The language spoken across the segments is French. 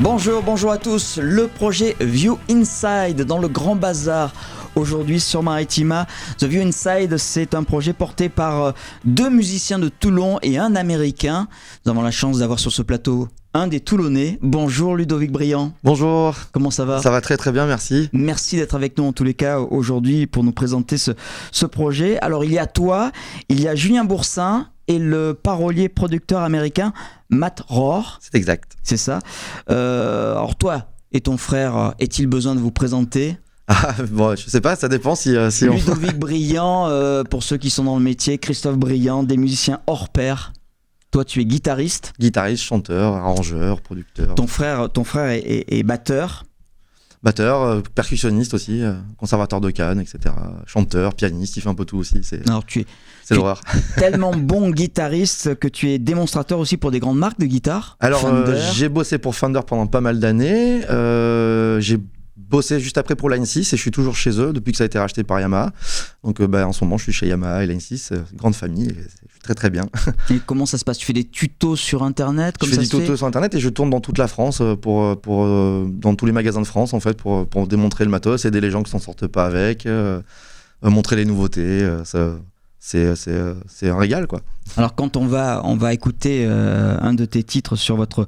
Bonjour à tous. Le projet View Inside dans le Grand Bazar. Aujourd'hui sur Maritima, The View Inside, c'est un projet porté par deux musiciens de Toulon et un Américain. Nous avons la chance d'avoir sur ce plateau un des Toulonnais. Bonjour Ludovic Briand. Bonjour. Comment ça va ? Ça va très très bien, merci. Merci d'être avec nous en tous les cas aujourd'hui pour nous présenter ce projet. Alors il y a toi, il y a Julien Boursin et le parolier producteur américain Matt Rohr. C'est exact. C'est ça. Alors toi et ton frère, est-il besoin de vous présenter ? Bon, je sais pas, ça dépend si Ludovic Briand, pour ceux qui sont dans le métier, Christophe Briand, des musiciens hors pair. Toi, tu es guitariste. Guitariste, chanteur, arrangeur, producteur. Ton frère est batteur. Batteur, percussionniste aussi, conservateur de Cannes, etc. Chanteur, pianiste, il fait un peu tout aussi. Alors tu es l'horreur. Tellement bon guitariste que tu es démonstrateur aussi pour des grandes marques de guitare. Alors, j'ai bossé pour Fender pendant pas mal d'années. J'ai bossé juste après pour Line 6 et je suis toujours chez eux depuis que ça a été racheté par Yamaha. Donc en ce moment je suis chez Yamaha et Line 6, grande famille, et je suis très très bien. Et comment ça se passe ? Tu fais des tutos sur internet comme Je fais des tutos sur internet et je tourne dans toute la France, dans tous les magasins de France en fait, pour démontrer le matos, aider les gens qui s'en sortent pas avec, montrer les nouveautés. C'est un régal quoi. Alors quand on va écouter un de tes titres sur votre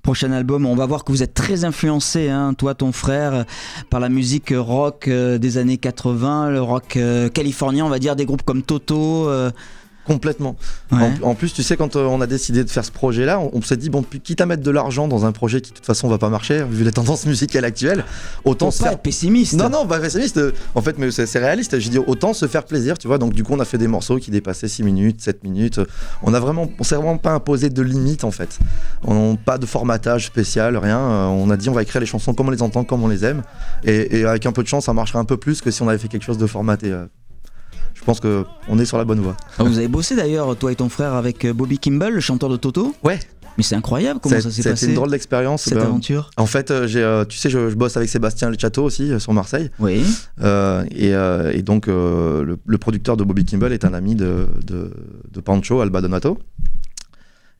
prochain album, on va voir que vous êtes très influencé, toi, ton frère, par la musique rock des années 80, le rock californien, on va dire, des groupes comme Toto. Complètement. Ouais. En plus, tu sais, quand on a décidé de faire ce projet-là, on s'est dit, bon, quitte à mettre de l'argent dans un projet qui de toute façon va pas marcher, vu les tendances musicales actuelles, autant se faire... être pessimiste. Non, pas pessimiste. En fait, mais c'est réaliste. J'ai dit, autant se faire plaisir, tu vois. Donc, du coup, on a fait des morceaux qui dépassaient 6 minutes, 7 minutes. On s'est vraiment pas imposé de limite, en fait. Pas de formatage spécial, rien. On a dit, on va écrire les chansons comme on les entend, comme on les aime. Et avec un peu de chance, ça marcherait un peu plus que si on avait fait quelque chose de formaté. Je pense qu'on est sur la bonne voie. Vous avez bossé d'ailleurs, toi et ton frère, avec Bobby Kimball, le chanteur de Toto ? Ouais. Mais c'est incroyable comment ça s'est passé. C'était une drôle d'expérience. Cette aventure. En fait, tu sais, je bosse avec Sébastien Lechatto aussi sur Marseille. Oui. Et donc, le producteur de Bobby Kimball est un ami de Pancho Alba Donato.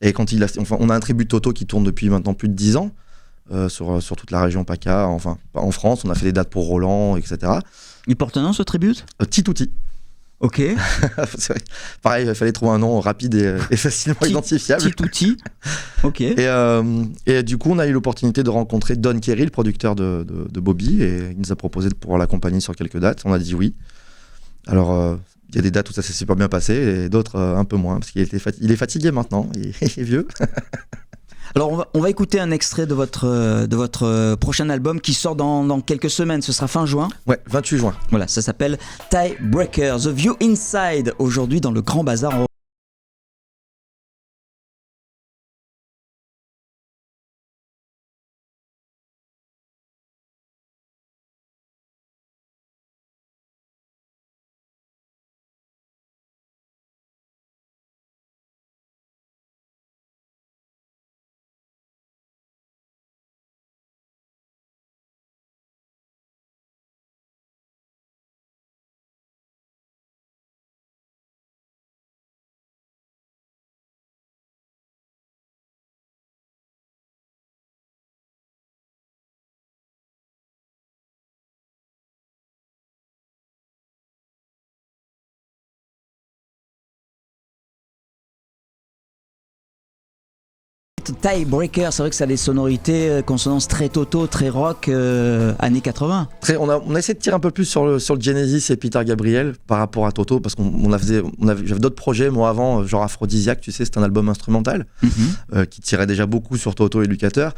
Et quand on a un tribut de Toto qui tourne depuis maintenant plus de 10 ans sur toute la région PACA, enfin en France. On a fait des dates pour Roland, etc. Il porte un nom ce tribute ? Titouti. Ok. Pareil, il fallait trouver un nom rapide et facilement identifiable. Petit outil. Ok. Et du coup, on a eu l'opportunité de rencontrer Don Kerry, le producteur de Bobby, et il nous a proposé de pouvoir l'accompagner sur quelques dates. On a dit oui. Alors, il y a des dates où ça s'est super bien passé et d'autres un peu moins, parce qu'il est fatigué maintenant, il est vieux. Alors on va écouter un extrait de votre prochain album qui sort dans quelques semaines, ce sera fin juin. Ouais, 28 juin. Voilà, ça s'appelle Tiebreaker, The View Inside, aujourd'hui dans le Grand Bazar. Tiebreaker, c'est vrai que ça a des sonorités, consonances très Toto, très rock, années 80. On a essayé de tirer un peu plus sur le Genesis et Peter Gabriel par rapport à Toto, parce j'avais d'autres projets, moi avant, genre Aphrodisiaque, tu sais, c'est un album instrumental qui tirait déjà beaucoup sur Toto l'éducateur.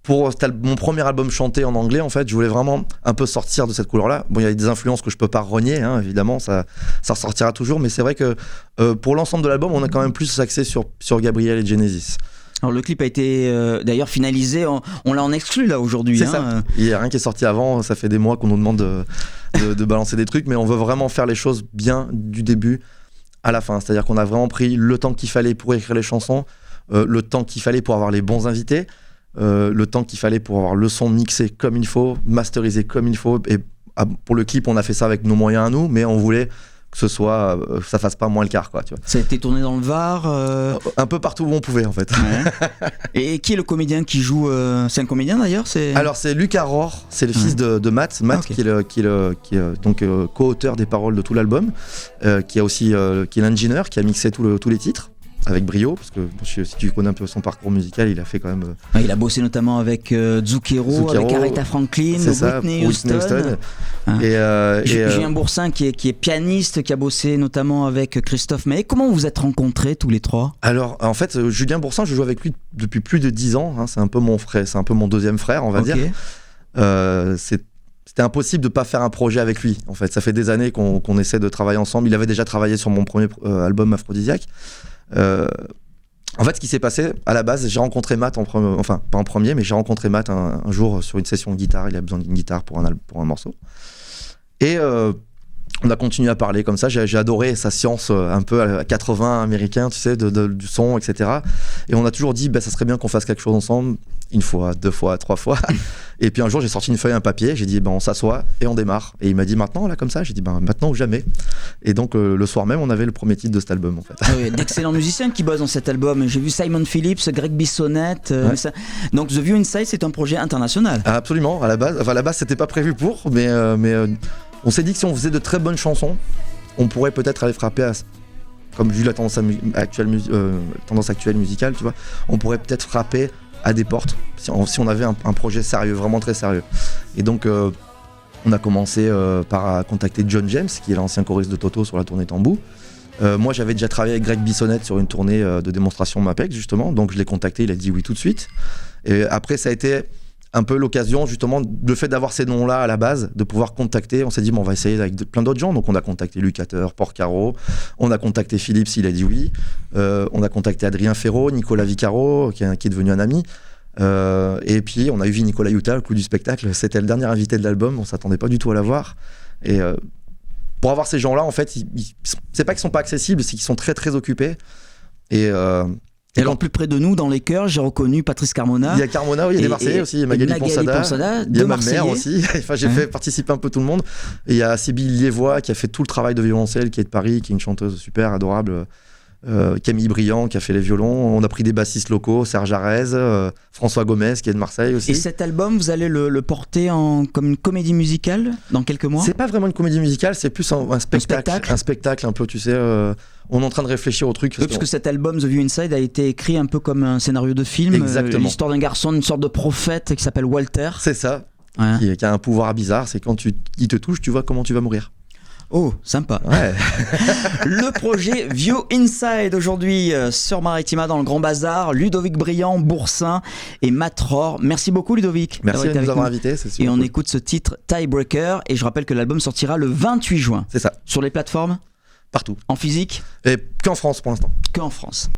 Pour mon premier album chanté en anglais, en fait, je voulais vraiment un peu sortir de cette couleur-là. Bon, il y a des influences que je peux pas renier, évidemment, ça ressortira toujours, mais c'est vrai que pour l'ensemble de l'album, on a quand même plus axé sur Gabriel et Genesis. Alors le clip a été d'ailleurs finalisé, on l'a en exclu là aujourd'hui. C'est ça. Il n'y a rien qui est sorti avant, ça fait des mois qu'on nous demande de balancer des trucs, mais on veut vraiment faire les choses bien du début à la fin. C'est-à-dire qu'on a vraiment pris le temps qu'il fallait pour écrire les chansons, le temps qu'il fallait pour avoir les bons invités, le temps qu'il fallait pour avoir le son mixé comme il faut, masterisé comme il faut. Et pour le clip, on a fait ça avec nos moyens à nous, mais on voulait que ce soit, ça fasse pas moins le quart, quoi, tu vois. Ça a été tourné dans le Var Un peu partout où on pouvait, en fait. Ouais. Et qui est le comédien qui joue C'est un comédien d'ailleurs Alors c'est Luc Arror, c'est le fils de Matt, okay. qui est donc co-auteur des paroles de tout l'album, qui est l'ingénieur qui a mixé tous les titres avec brio, parce que si tu connais un peu son parcours musical, il a fait quand même... il a bossé notamment avec Zucchero, avec Aretha Franklin, Whitney Houston. Julien Boursin qui est pianiste, qui a bossé notamment avec Christophe Maé. Comment vous vous êtes rencontrés tous les trois ? Alors en fait, Julien Boursin, je joue avec lui depuis plus de 10 ans, hein, c'est un peu mon frère, c'est un peu mon deuxième frère, on va dire. C'était impossible de pas faire un projet avec lui. En fait, ça fait des années qu'on essaie de travailler ensemble. Il avait déjà travaillé sur mon premier album Aphrodisiaque. En fait, ce qui s'est passé, à la base, j'ai rencontré Matt, enfin pas en premier, mais j'ai rencontré Matt un jour sur une session de guitare. Il a besoin d'une guitare pour un morceau. Et on a continué à parler comme ça. J'ai adoré sa science un peu à 80 américain, tu sais, du son, etc. Et on a toujours dit, ça serait bien qu'on fasse quelque chose ensemble, 1 fois, 2 fois, 3 fois. Et puis un jour, j'ai sorti une feuille, un papier, j'ai dit, on s'assoit et on démarre. Et il m'a dit, maintenant, là, comme ça. J'ai dit, maintenant ou jamais. Et donc, le soir même, on avait le premier titre de cet album, en fait. Ah oui, d'excellents musiciens qui bossent dans cet album. J'ai vu Simon Phillips, Greg Bissonnette. Ouais. Donc, The View Inside, c'est un projet international. Ah, absolument. À la base, c'était pas prévu mais on s'est dit que si on faisait de très bonnes chansons, on pourrait peut-être aller frapper comme vu la tendance actuelle musicale, tu vois, on pourrait peut-être frapper à des portes si on avait un projet sérieux, vraiment très sérieux. Et donc on a commencé par contacter John James, qui est l'ancien choriste de Toto sur la tournée Tambou. Moi j'avais déjà travaillé avec Greg Bissonnette sur une tournée de démonstration Mapex justement, donc je l'ai contacté, il a dit oui tout de suite. Et après ça a été un peu l'occasion justement, le fait d'avoir ces noms-là à la base, de pouvoir contacter, on s'est dit on va essayer avec plein d'autres gens, donc on a contacté Luc Hatter, Porcaro, on a contacté Philips, il a dit oui, on a contacté Adrien Ferro, Nicolas Vicaro, qui est devenu un ami, et puis on a eu Nicolas Yuta, le coup du spectacle, c'était le dernier invité de l'album, on s'attendait pas du tout à l'avoir, et pour avoir ces gens-là, en fait, c'est pas qu'ils sont pas accessibles, c'est qu'ils sont très très occupés, et alors plus près de nous, dans les chœurs, j'ai reconnu Patrice Carmona. Il y a Carmona, oui, il y a des Marseillais aussi, il y a Magali Ponsada, il y a ma mère aussi. Enfin, j'ai fait participer un peu tout le monde. Et il y a Sybille Liévois qui a fait tout le travail de violoncelle, qui est de Paris, qui est une chanteuse super adorable. Camille Briand qui a fait les violons. On a pris des bassistes locaux, Serge Arez, François Gomez qui est de Marseille aussi. Et cet album, vous allez le porter comme une comédie musicale dans quelques mois ? C'est pas vraiment une comédie musicale, c'est plus un spectacle. Un spectacle un peu, tu sais. On est en train de réfléchir au truc. Oui, parce que cet album, The View Inside, a été écrit un peu comme un scénario de film. Exactement. L'histoire d'un garçon, une sorte de prophète qui s'appelle Walter. C'est ça. Ouais. Qui a un pouvoir bizarre. C'est quand il te touche, tu vois comment tu vas mourir. Oh, sympa. Ouais. Le projet View Inside aujourd'hui sur Maritima dans le Grand Bazar. Ludovic Briand, Boursin et Matt Rohr. Merci beaucoup Ludovic. Merci de nous avoir invités. C'est super et on écoute ce titre Tiebreaker. Et je rappelle que l'album sortira le 28 juin. C'est ça. Sur les plateformes ? Partout. En physique ? Et qu'en France pour l'instant. Qu'en France.